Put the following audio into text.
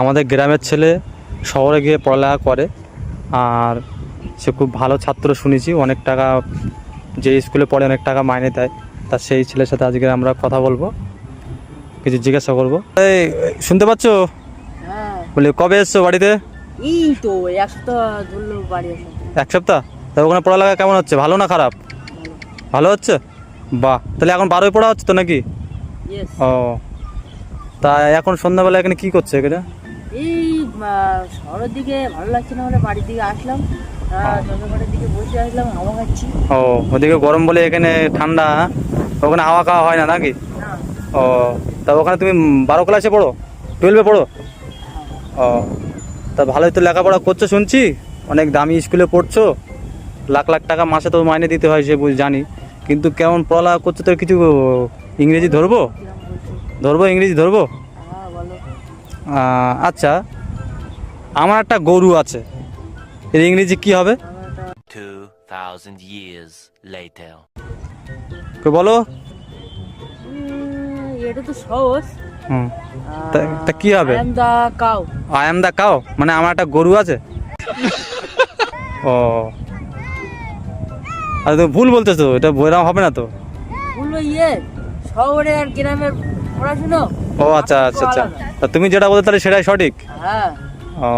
আমাদের গ্রামের ছেলে শহরে গিয়ে পড়ালেখা করে, আর সে খুব ভালো ছাত্র শুনেছি, অনেক টাকা যে স্কুলে পড়ে অনেক টাকা মাইনে দেয়। তা সেই ছেলের সাথে আজকে আমরা কথা বলবো, কিছু জিজ্ঞাসা করবো। এই শুনতে পাচ্ছ? হ্যাঁ, বলি কবে এসছো বাড়িতে? এই তো এক সপ্তাহ ধরলো বাড়ি আসা। এক সপ্তাহ? তা ওখানে পড়ালেখা কেমন হচ্ছে, ভালো না খারাপ? ভালো হচ্ছে। বাহ, তাহলে এখন 12ই পড়া হচ্ছে তো নাকি? ইয়েস। ও, তা এখন সন্ধ্যাবেলা এখানে কি করছে এখানে? এই শহরের দিকে ভালো লাগছে না বলে বাড়ির দিকে আসলাম, জঙ্গলপাড়ের দিকে বসে আসলাম, হাওয়া খাচ্ছি। ও, ওদিকে গরম বলে এখানে ঠান্ডা, ওখানে হাওয়া খাওয়া হয় না নাকি? না, ও, তা ওখানে তুমি 12 ক্লাসে পড়ো, 12-এ পড়ো? ও, তা ভালোই তো লেখাপড়া করছো শুনছি, অনেক দামি স্কুলে পড়ছো, লাখ লাখ টাকা মাসে তো মাইনে দিতে হয় সে জানি, কিন্তু কেমন পড়ালেখা করছো তো কিছু ইংরেজি ধরবো? কিরম বলছো? ধরবো, ইংরেজি ধরবো? হ্যাঁ বলো। আচ্ছা, আমার একটা গরু আছে, এর ইংরেজি কি হবে? আমার একটা 2000 years later. বলো। এটা তো সহজ। হুম, তা কি হবে? I am the cow. I am the cow, মানে আমার একটা গরু আছে। ও, আর তুমি ভুল বলতেছো, এটা বইরাম হবে না তো। বললো শহরে আর গ্রামের পড়াশুনো। ও আচ্ছা আচ্ছা আচ্ছা, তা তুমি যেটা বলতে তাহলে সেটাই সঠিক। হ্যাঁ। ও